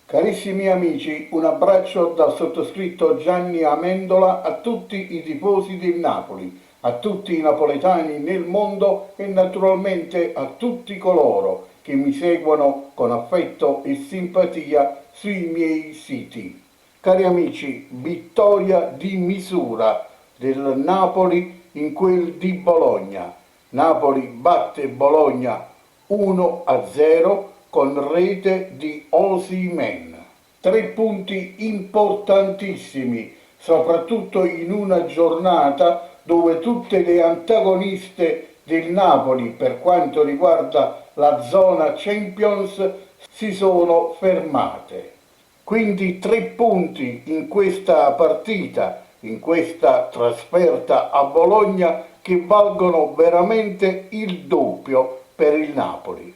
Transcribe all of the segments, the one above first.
Carissimi amici, un abbraccio dal sottoscritto Gianni Amendola a tutti i tifosi del Napoli, a tutti i napoletani nel mondo e naturalmente a tutti coloro che mi seguono con affetto e simpatia sui miei siti. Cari amici, vittoria di misura del Napoli in quel di Bologna. Napoli batte Bologna 1-0 con rete di Osimhen. 3 punti importantissimi, soprattutto in una giornata dove tutte le antagoniste del Napoli per quanto riguarda la zona Champions si sono fermate. Quindi 3 punti in questa partita, in questa trasferta a Bologna, che valgono veramente il doppio per il Napoli.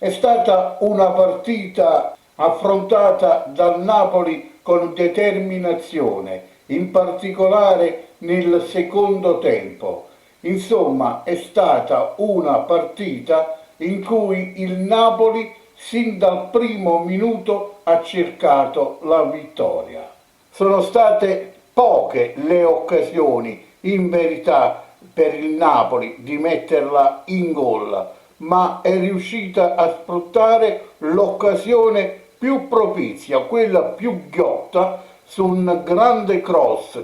È stata una partita affrontata dal Napoli con determinazione, in particolare nel secondo tempo. Insomma, è stata una partita in cui il Napoli sin dal primo minuto ha cercato la vittoria. Sono state poche le occasioni, in verità, per il Napoli di metterla in gol, ma è riuscita a sfruttare l'occasione più propizia, quella più ghiotta, su un grande cross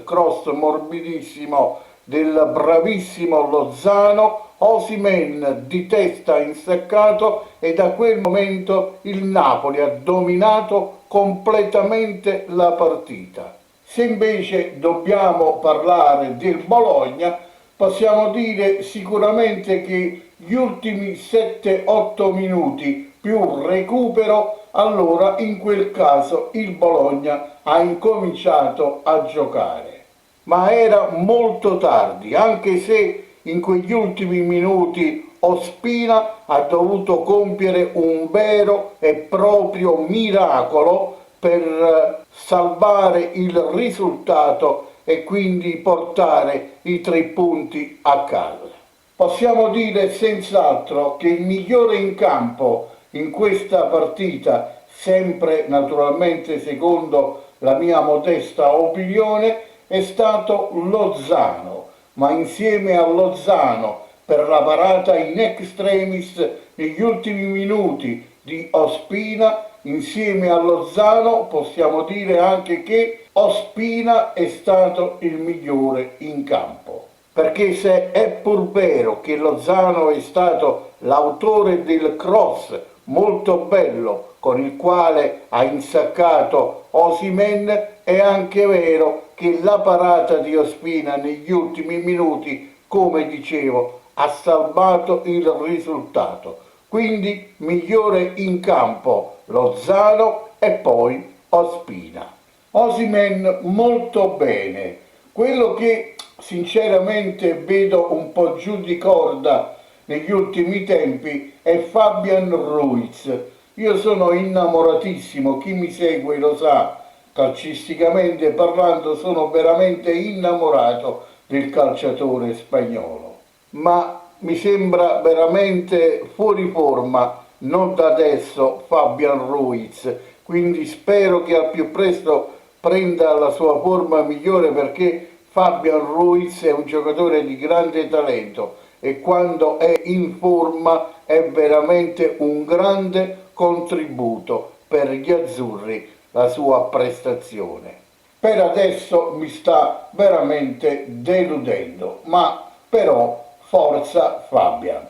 morbidissimo del bravissimo Lozano. Osimhen di testa insaccato e da quel momento il Napoli ha dominato completamente la partita. Se invece dobbiamo parlare del Bologna, possiamo dire sicuramente che gli ultimi 7-8 minuti più recupero, allora in quel caso il Bologna ha incominciato a giocare. Ma era molto tardi, anche se in quegli ultimi minuti Ospina ha dovuto compiere un vero e proprio miracolo per salvare il risultato e quindi portare i 3 punti a casa. Possiamo dire senz'altro che il migliore in campo in questa partita, sempre naturalmente secondo la mia modesta opinione, è stato Lozano, ma insieme a Lozano per la parata in extremis negli ultimi minuti di Ospina, insieme a Lozano possiamo dire anche che Ospina è stato il migliore in campo. Perché se è pur vero che Lozano è stato l'autore del cross molto bello con il quale ha insaccato Osimhen, è anche vero che la parata di Ospina negli ultimi minuti, come dicevo, ha salvato il risultato. Quindi migliore in campo Lozano e poi Ospina. Osimhen molto bene. Quello che sinceramente vedo un po' giù di corda negli ultimi tempi è Fabian Ruiz. Io sono innamoratissimo, chi mi segue lo sa, calcisticamente parlando sono veramente innamorato del calciatore spagnolo, ma mi sembra veramente fuori forma, non da adesso, Fabian Ruiz, quindi spero che al più presto prenda la sua forma migliore, perché Fabian Ruiz è un giocatore di grande talento e quando è in forma è veramente un grande contributo per gli azzurri la sua prestazione. Per adesso mi sta veramente deludendo, ma però forza Fabian.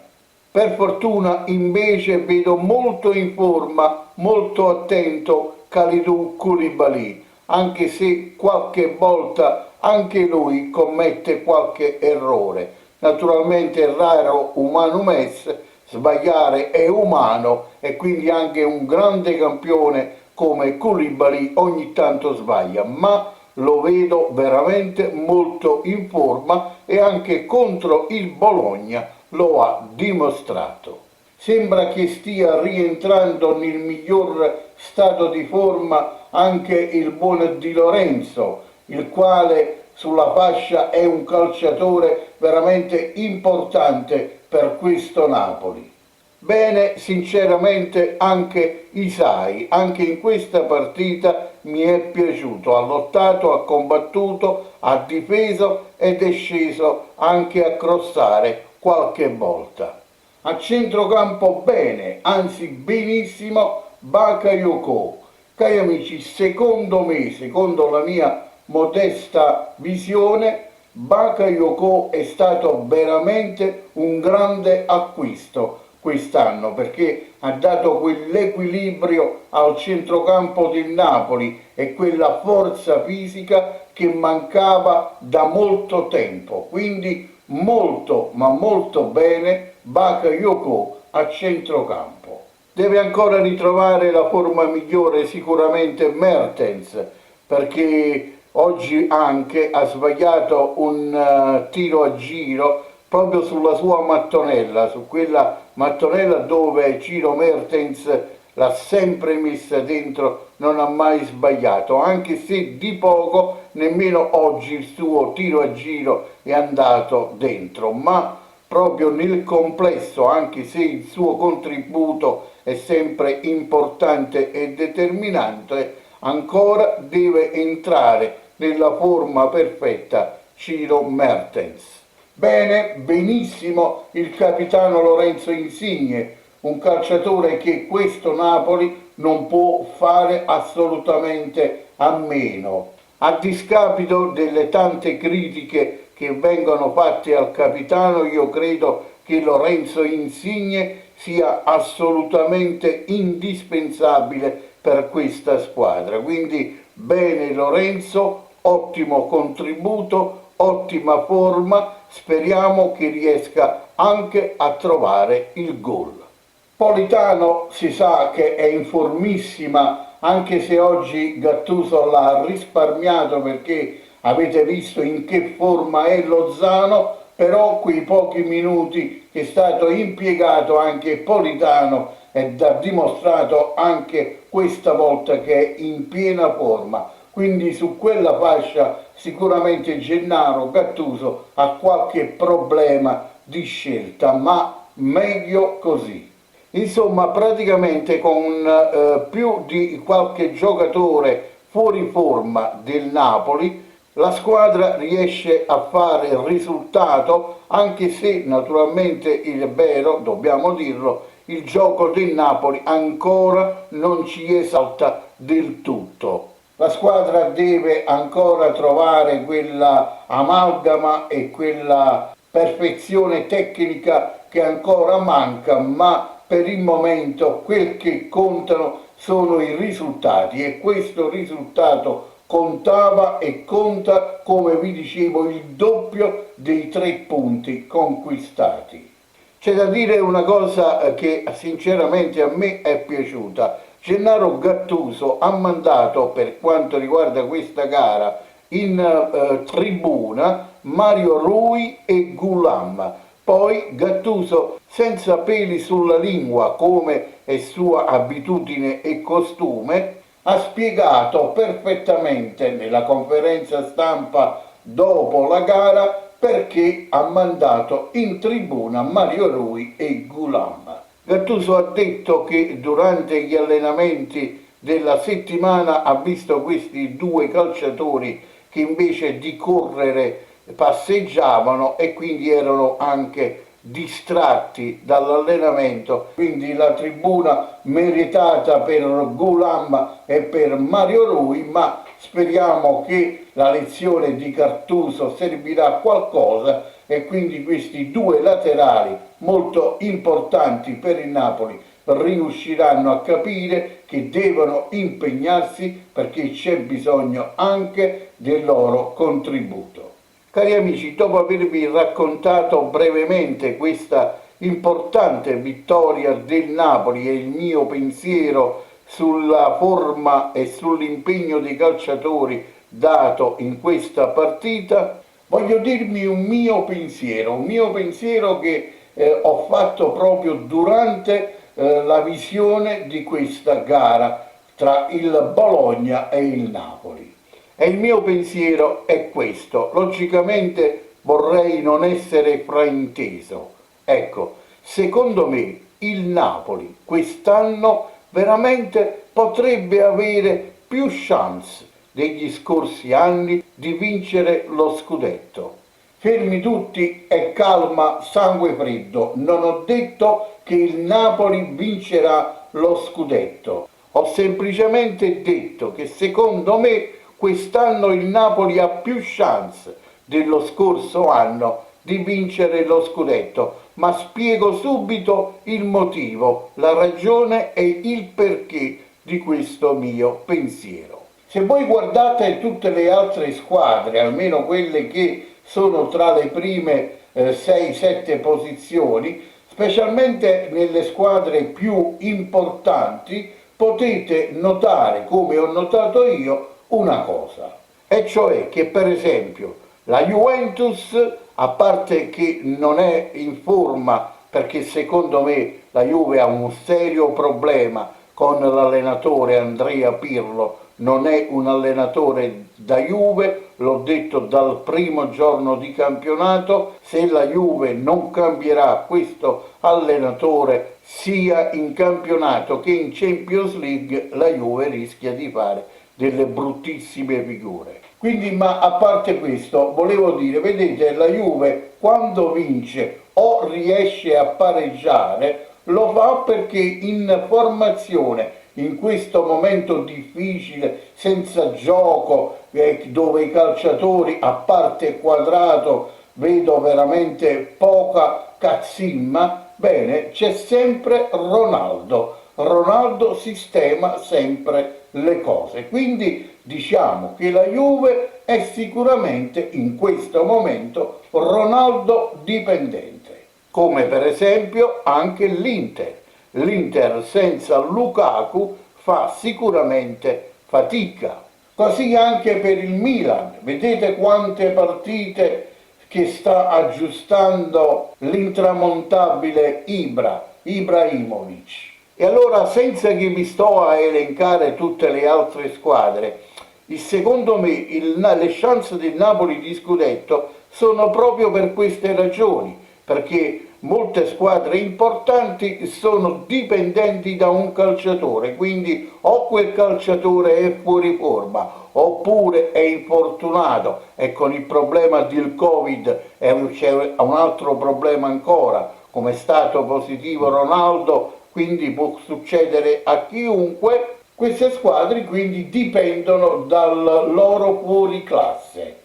Per fortuna invece vedo molto in forma, molto attento Kalidou Koulibaly, anche se qualche volta anche lui commette qualche errore. Naturalmente raro humanum est, sbagliare è umano e quindi anche un grande campione come Koulibaly ogni tanto sbaglia, ma lo vedo veramente molto in forma e anche contro il Bologna lo ha dimostrato. Sembra che stia rientrando nel miglior stato di forma anche il buon Di Lorenzo, il quale sulla fascia è un calciatore veramente importante per questo Napoli. Bene, sinceramente anche Isai, anche in questa partita mi è piaciuto, ha lottato, ha combattuto, ha difeso ed è sceso anche a crossare qualche volta. A centrocampo bene, anzi benissimo, Bakayoko. Cari amici, secondo me, secondo la mia modesta visione, Bakayoko è stato veramente un grande acquisto quest'anno perché ha dato quell'equilibrio al centrocampo del Napoli e quella forza fisica che mancava da molto tempo. Quindi molto, ma molto bene Bakayoko a centrocampo. Deve ancora ritrovare la forma migliore sicuramente Mertens, perché oggi anche ha sbagliato un tiro a giro proprio sulla sua mattonella, su quella mattonella dove Ciro Mertens l'ha sempre messa dentro, non ha mai sbagliato, anche se di poco nemmeno oggi il suo tiro a giro è andato dentro, ma proprio nel complesso, anche se il suo contributo è sempre importante e determinante, ancora deve entrare nella forma perfetta Ciro Mertens. Bene, benissimo il capitano Lorenzo Insigne, un calciatore che questo Napoli non può fare assolutamente a meno. A discapito delle tante critiche che vengono fatte al capitano, io credo che Lorenzo Insigne sia assolutamente indispensabile per questa squadra. Quindi bene Lorenzo, ottimo contributo, ottima forma, speriamo che riesca anche a trovare il gol. Politano si sa che è in formissima, anche se oggi Gattuso l'ha risparmiato perché avete visto in che forma è Lozano, però quei pochi minuti che è stato impiegato anche Politano è dimostrato anche questa volta che è in piena forma. Quindi su quella fascia sicuramente Gennaro Gattuso ha qualche problema di scelta, ma meglio così. Insomma, praticamente con più di qualche giocatore fuori forma del Napoli, la squadra riesce a fare il risultato, anche se naturalmente il vero, dobbiamo dirlo, il gioco del Napoli ancora non ci esalta del tutto. La squadra deve ancora trovare quella amalgama e quella perfezione tecnica che ancora manca, ma per il momento quel che contano sono i risultati e questo risultato contava e conta, come vi dicevo, il doppio dei 3 punti conquistati. C'è da dire una cosa che sinceramente a me è piaciuta. Gennaro Gattuso ha mandato, per quanto riguarda questa gara, in tribuna Mario Rui e Gulam. Poi Gattuso, senza peli sulla lingua, come è sua abitudine e costume, ha spiegato perfettamente nella conferenza stampa dopo la gara perché ha mandato in tribuna Mario Rui e Gulam. Gattuso ha detto che durante gli allenamenti della settimana ha visto questi 2 calciatori che invece di correre passeggiavano e quindi erano anche distratti dall'allenamento, quindi la tribuna meritata per Gulam e per Mario Rui, ma speriamo che la lezione di Gattuso servirà a qualcosa e quindi questi 2 laterali molto importanti per il Napoli riusciranno a capire che devono impegnarsi perché c'è bisogno anche del loro contributo. Cari amici, dopo avervi raccontato brevemente questa importante vittoria del Napoli e il mio pensiero sulla forma e sull'impegno dei calciatori dato in questa partita, voglio dirmi un mio pensiero che ho fatto proprio durante la visione di questa gara tra il Bologna e il Napoli. E il mio pensiero è questo. Logicamente vorrei non essere frainteso. Ecco, secondo me il Napoli quest'anno veramente potrebbe avere più chance degli scorsi anni di vincere lo scudetto. Fermi tutti e calma, sangue freddo. Non ho detto che il Napoli vincerà lo scudetto. Ho semplicemente detto che secondo me quest'anno il Napoli ha più chance dello scorso anno di vincere lo scudetto, ma spiego subito il motivo, la ragione e il perché di questo mio pensiero. Se voi guardate tutte le altre squadre, almeno quelle che sono tra le prime 6-7 posizioni, specialmente nelle squadre più importanti, potete notare, come ho notato io, una cosa, e cioè che per esempio la Juventus, a parte che non è in forma, perché secondo me la Juve ha un serio problema con l'allenatore Andrea Pirlo, non è un allenatore da Juve, l'ho detto dal primo giorno di campionato, se la Juve non cambierà questo allenatore sia in campionato che in Champions League, la Juve rischia di fare delle bruttissime figure. Quindi, ma a parte questo, volevo dire, vedete, la Juve quando vince o riesce a pareggiare, lo fa perché in formazione, in questo momento difficile, senza gioco, dove i calciatori, a parte Quadrato, vedo veramente poca cazzimma, bene, c'è sempre Ronaldo. Ronaldo sistema sempre le cose. Quindi diciamo che la Juve è sicuramente in questo momento Ronaldo dipendente, come per esempio anche l'Inter. L'Inter senza Lukaku fa sicuramente fatica. Così anche per il Milan. Vedete quante partite che sta aggiustando l'intramontabile Ibrahimovic. E allora, senza che mi sto a elencare tutte le altre squadre, secondo me le chance del Napoli di scudetto sono proprio per queste ragioni, perché molte squadre importanti sono dipendenti da un calciatore, quindi o quel calciatore è fuori forma oppure è infortunato e con il problema del Covid c'è un altro problema ancora, come è stato positivo Ronaldo, quindi può succedere a chiunque. Queste squadre quindi dipendono dal loro fuoriclasse,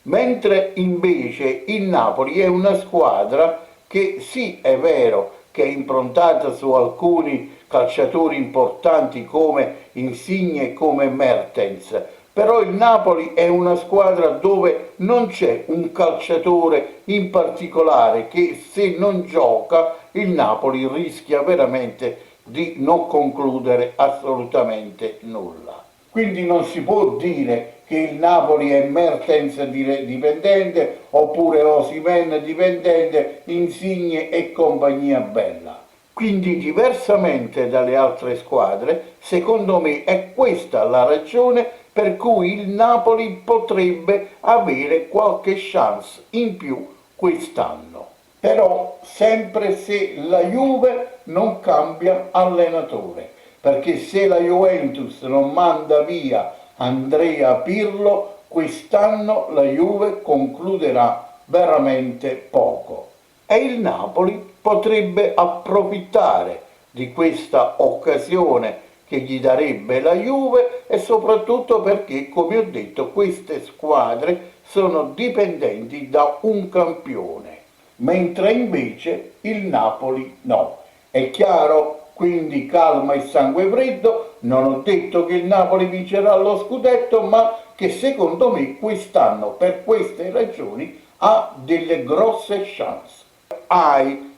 mentre invece il Napoli è una squadra che sì, è vero che è improntata su alcuni calciatori importanti come Insigne e come Mertens, però il Napoli è una squadra dove non c'è un calciatore in particolare che se non gioca il Napoli rischia veramente di non concludere assolutamente nulla. Quindi non si può dire che il Napoli è Mertens dipendente oppure Osimhen dipendente, Insigne e compagnia bella. Quindi diversamente dalle altre squadre, secondo me è questa la ragione per cui il Napoli potrebbe avere qualche chance in più quest'anno. Però sempre se la Juve non cambia allenatore, perché se la Juventus non manda via Andrea Pirlo, quest'anno la Juve concluderà veramente poco. E il Napoli potrebbe approfittare di questa occasione che gli darebbe la Juve e soprattutto perché, come ho detto, queste squadre sono dipendenti da un campione, mentre invece il Napoli no. È chiaro? Quindi calma e sangue freddo, non ho detto che il Napoli vincerà lo scudetto, ma che secondo me quest'anno per queste ragioni ha delle grosse chance.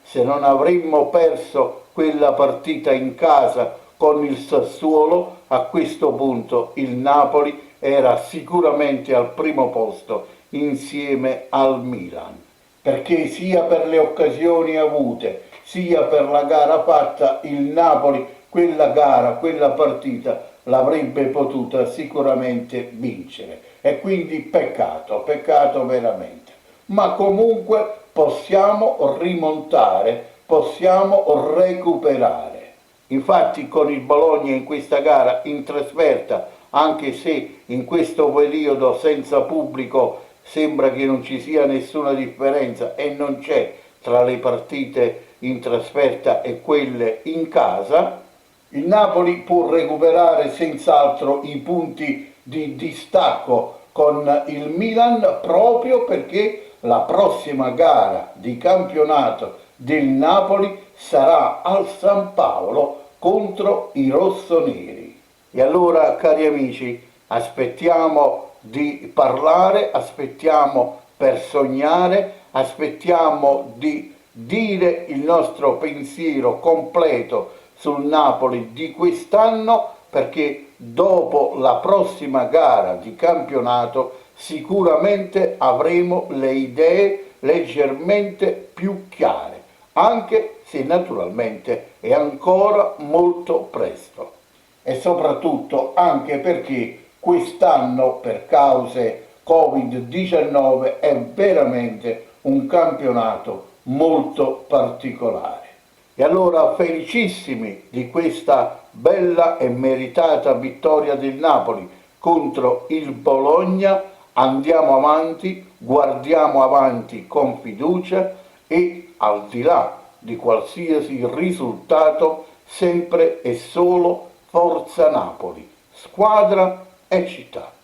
Se non avremmo perso quella partita in casa con il Sassuolo, a questo punto il Napoli era sicuramente al primo posto insieme al Milan, perché sia per le occasioni avute sia per la gara fatta il Napoli quella gara, quella partita l'avrebbe potuta sicuramente vincere e quindi peccato veramente. Ma comunque possiamo rimontare possiamo recuperare. Infatti con il Bologna in questa gara in trasferta, anche se in questo periodo senza pubblico sembra che non ci sia nessuna differenza e non c'è tra le partite in trasferta e quelle in casa, il Napoli può recuperare senz'altro i punti di distacco con il Milan proprio perché la prossima gara di campionato del Napoli sarà al San Paolo contro i rossoneri. E allora, cari amici, aspettiamo di parlare, aspettiamo per sognare, aspettiamo di dire il nostro pensiero completo sul Napoli di quest'anno, perché dopo la prossima gara di campionato sicuramente avremo le idee leggermente più chiare, anche se naturalmente è ancora molto presto. E soprattutto anche perché quest'anno per cause Covid-19 è veramente un campionato molto particolare. E allora felicissimi di questa bella e meritata vittoria del Napoli contro il Bologna, andiamo avanti, guardiamo avanti con fiducia e al di là di qualsiasi risultato sempre e solo Forza Napoli, squadra e città.